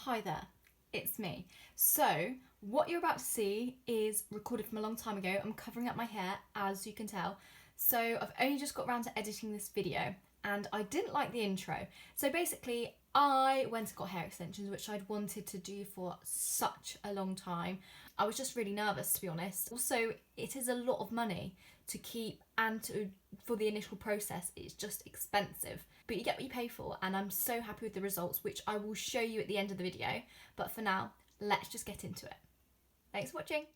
Hi there, it's me. So, what you're about to see is recorded from a long time ago. I'm covering up my hair, as you can tell. So, I've only just got around to editing this video, and I didn't like the intro. So, basically, I went and got hair extensions, which I'd wanted to do for such a long time. I was just really nervous, to be honest. Also, it is a lot of money to keep and for the initial process. It's just expensive, but you get what you pay for, and I'm so happy with the results, which I will show you at the end of the video. But for now, let's just get into it. Thanks for watching.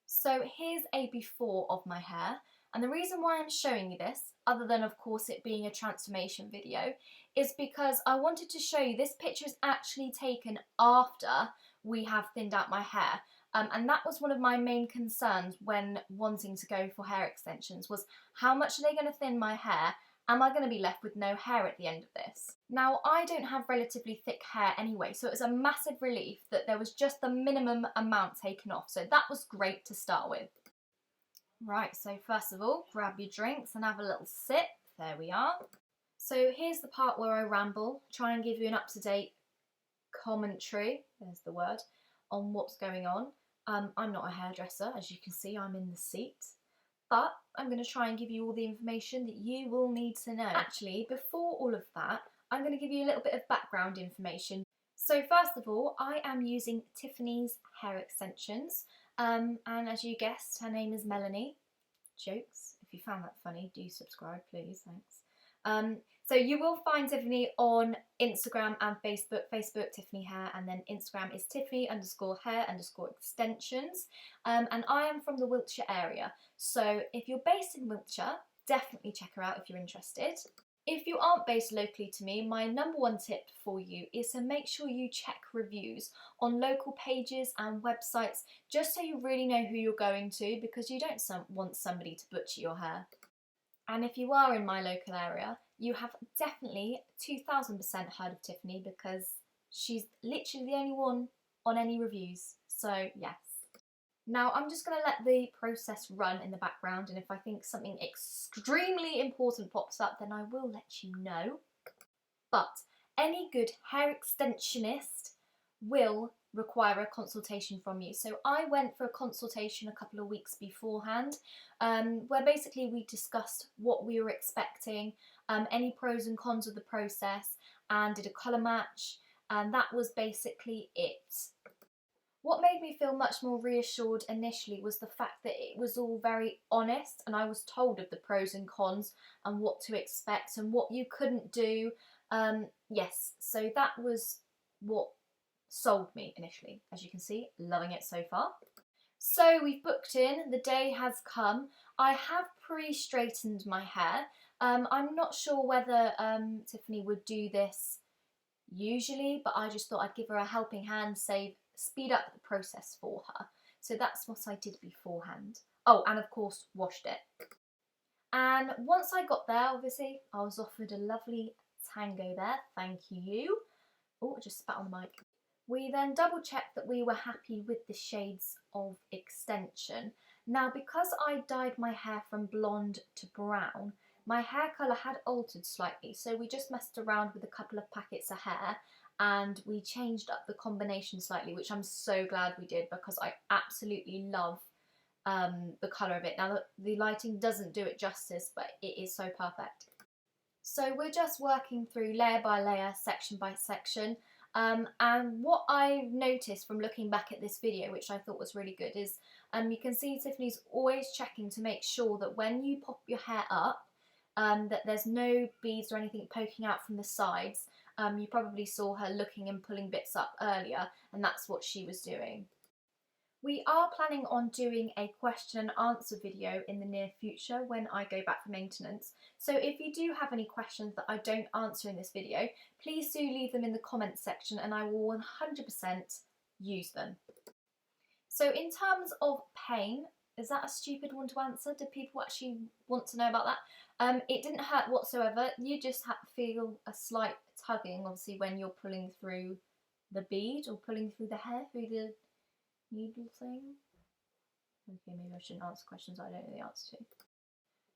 So here's a before of my hair, and the reason why I'm showing you this, other than of course it being a transformation video, is because I wanted to show you this picture is actually taken after we have thinned out my hair. And that was one of my main concerns when wanting to go for hair extensions, was how much are they going to thin my hair? Am I going to be left with no hair at the end of this? Now, I don't have relatively thick hair anyway, so it was a massive relief that there was just the minimum amount taken off. So that was great to start with. Right, so first of all, grab your drinks and have a little sip. There we are. So here's the part where I ramble, try and give you an up-to-date commentary, there's the word, on what's going on. I'm not a hairdresser, as you can see, I'm in the seat. But I'm going to try and give you all the information that you will need to know. Actually, before all of that, I'm going to give you a little bit of background information. So first of all, I am using Tiffany's hair extensions. And as you guessed, her name is Melanie. Jokes. If you found that funny, do subscribe, please. Thanks. So you will find Tiffany on Instagram and Facebook. Facebook, Tiffany Hair, and then Instagram is Tiffany_hair_extensions. And I am from the Wiltshire area. So if you're based in Wiltshire, definitely check her out if you're interested. If you aren't based locally to me, my number one tip for you is to make sure you check reviews on local pages and websites, just so you really know who you're going to, because you don't want somebody to butcher your hair. And if you are in my local area, you have definitely 2000% heard of Tiffany, because she's literally the only one on any reviews. So yes. Now I'm just going to let the process run in the background, and if I think something extremely important pops up, then I will let you know. But any good hair extensionist will require a consultation from you. So I went for a consultation a couple of weeks beforehand, where basically we discussed what we were expecting, any pros and cons of the process, and did a colour match, and that was basically it. What made me feel much more reassured initially was the fact that it was all very honest, and I was told of the pros and cons and what to expect and what you couldn't do. Yes, so that was what sold me initially. As you can see, loving it so far. So we've booked in, the day has come. I have pre-straightened my hair. I'm not sure whether Tiffany would do this usually, but I just thought I'd give her a helping hand, speed up the process for her. So that's what I did beforehand. Oh, and of course washed it. And once I got there, obviously, I was offered a lovely tango there. Thank you. Oh, I just spat on the mic. We then double checked that we were happy with the shades of extension. Now, because I dyed my hair from blonde to brown, my hair colour had altered slightly, so we just messed around with a couple of packets of hair and we changed up the combination slightly, which I'm so glad we did, because I absolutely love the colour of it. Now, the lighting doesn't do it justice, but it is so perfect. So we're just working through layer by layer, section by section. And what I noticed from looking back at this video, which I thought was really good, is you can see Tiffany's always checking to make sure that when you pop your hair up, that there's no beads or anything poking out from the sides. You probably saw her looking and pulling bits up earlier, and that's what she was doing. We are planning on doing a question and answer video in the near future when I go back for maintenance. So if you do have any questions that I don't answer in this video, please do leave them in the comments section and I will 100% use them. So in terms of pain, is that a stupid one to answer? Do people actually want to know about that? It didn't hurt whatsoever. You just feel a slight tugging, obviously, when you're pulling through the bead or pulling through the hair, through the needle thing. Okay, maybe I shouldn't answer questions I don't know the answer to.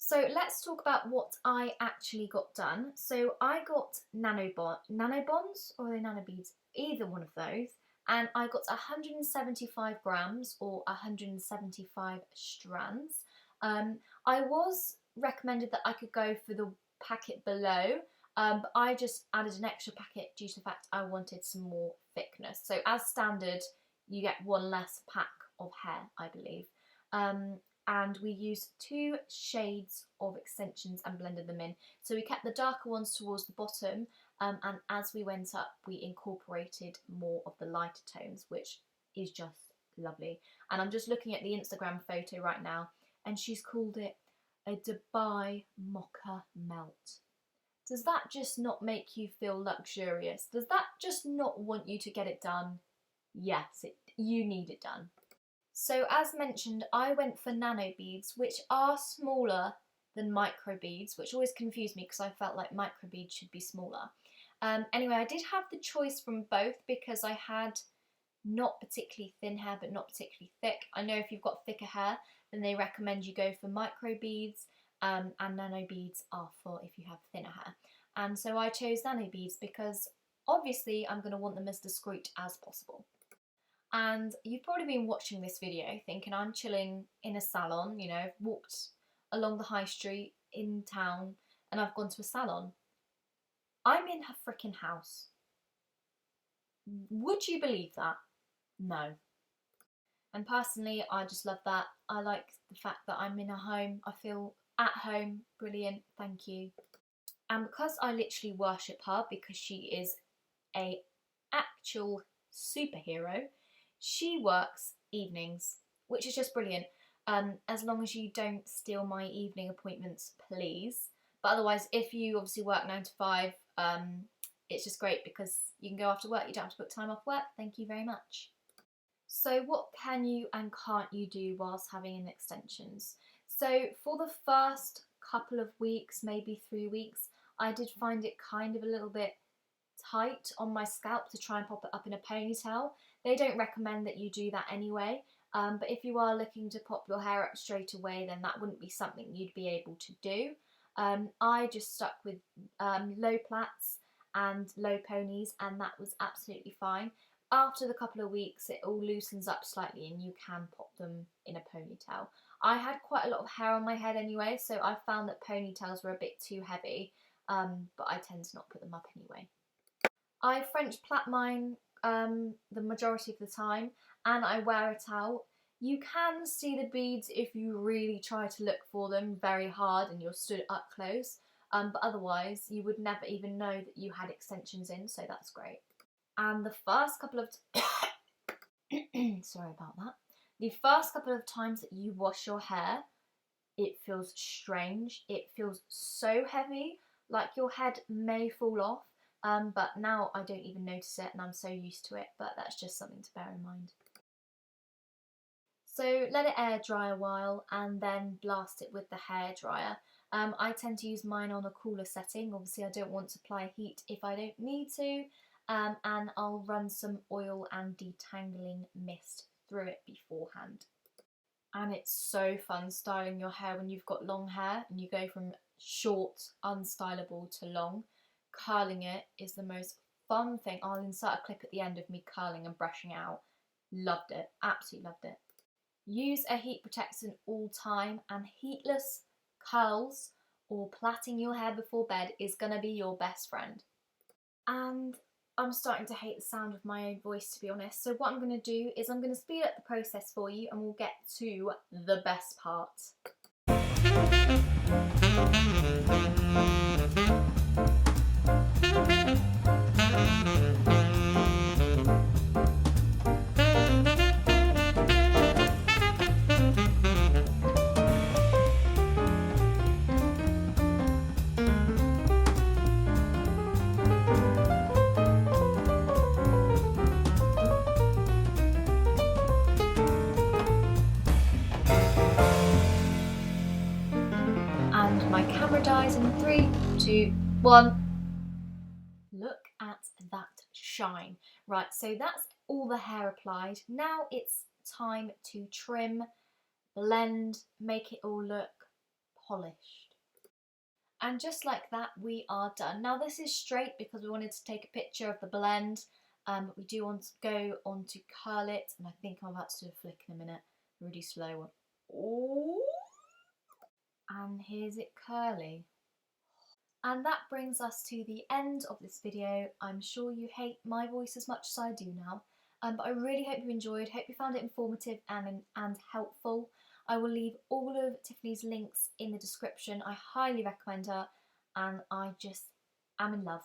So let's talk about what I actually got done. So I got nano bonds, or are they nano beads? Either one of those. And I got 175 grams or 175 strands. I was recommended that I could go for the packet below, but I just added an extra packet due to the fact I wanted some more thickness. So as standard, you get one less pack of hair, I believe. And we used 2 shades of extensions and blended them in. So we kept the darker ones towards the bottom, and as we went up, we incorporated more of the lighter tones, which is just lovely. And I'm just looking at the Instagram photo right now, and she's called it a Dubai Mocha Melt. Does that just not make you feel luxurious? Does that just not want you to get it done? Yes, you need it done. So as mentioned, I went for nano beads, which are smaller than micro beads, which always confused me because I felt like micro beads should be smaller. Anyway, I did have the choice from both because I had not particularly thin hair but not particularly thick. I know if you've got thicker hair, then they recommend you go for micro beads, and nano beads are for if you have thinner hair. And so I chose nano beads because obviously I'm going to want them as discreet as possible. And you've probably been watching this video thinking I'm chilling in a salon, you know, I've walked along the high street in town and I've gone to a salon. I'm in her freaking house. Would you believe that? No. And personally, I just love that. I like the fact that I'm in a home. I feel at home. Brilliant. Thank you. And because I literally worship her because she is a actual superhero, she works evenings, which is just brilliant. As long as you don't steal my evening appointments, please. But otherwise, if you obviously work 9 to 5, it's just great because you can go after work. You don't have to book time off work. Thank you very much. So what can you and can't you do whilst having an extensions? So for the first couple of weeks, maybe 3 weeks, I did find it kind of a little bit tight on my scalp to try and pop it up in a ponytail. They don't recommend that you do that anyway, but if you are looking to pop your hair up straight away, then that wouldn't be something you'd be able to do. I just stuck with low plaits and low ponies, and that was absolutely fine. After the couple of weeks, it all loosens up slightly and you can pop them in a ponytail. I had quite a lot of hair on my head anyway, so I found that ponytails were a bit too heavy, but I tend to not put them up anyway. I French plait mine the majority of the time, and I wear it out. You can see the beads if you really try to look for them very hard and you're stood up close, but otherwise you would never even know that you had extensions in, so that's great. And the first couple of sorry about that. The first couple of times that you wash your hair, it feels strange. It feels so heavy, like your head may fall off. But now I don't even notice it and I'm so used to it, but that's just something to bear in mind. So let it air dry a while and then blast it with the hairdryer. I tend to use mine on a cooler setting. Obviously I don't want to apply heat if I don't need to, and I'll run some oil and detangling mist through it beforehand. And it's so fun styling your hair when you've got long hair and you go from short, unstylable to long. Curling it is the most fun thing. I'll insert a clip at the end of me curling and brushing out. Loved it, absolutely loved it. Use a heat protectant all time, and heatless curls or plaiting your hair before bed is going to be your best friend. And I'm starting to hate the sound of my own voice, to be honest, so what I'm going to do is I'm going to speed up the process for you and we'll get to the best part. And my camera dies in 3, 2, 1. Look at that shine. Right, so that's all the hair applied. Now it's time to trim, blend, make it all look polished. And just like that, we are done. Now this is straight because we wanted to take a picture of the blend, but we do want to go on to curl it, and I think I'm about to do a flick in a minute, a really slow one. Ooh. And here's it curly. And that brings us to the end of this video. I'm sure you hate my voice as much as I do now, but I really hope you enjoyed, hope you found it informative and helpful. I will leave all of Tiffany's links in the description. I highly recommend her, and I just am in love.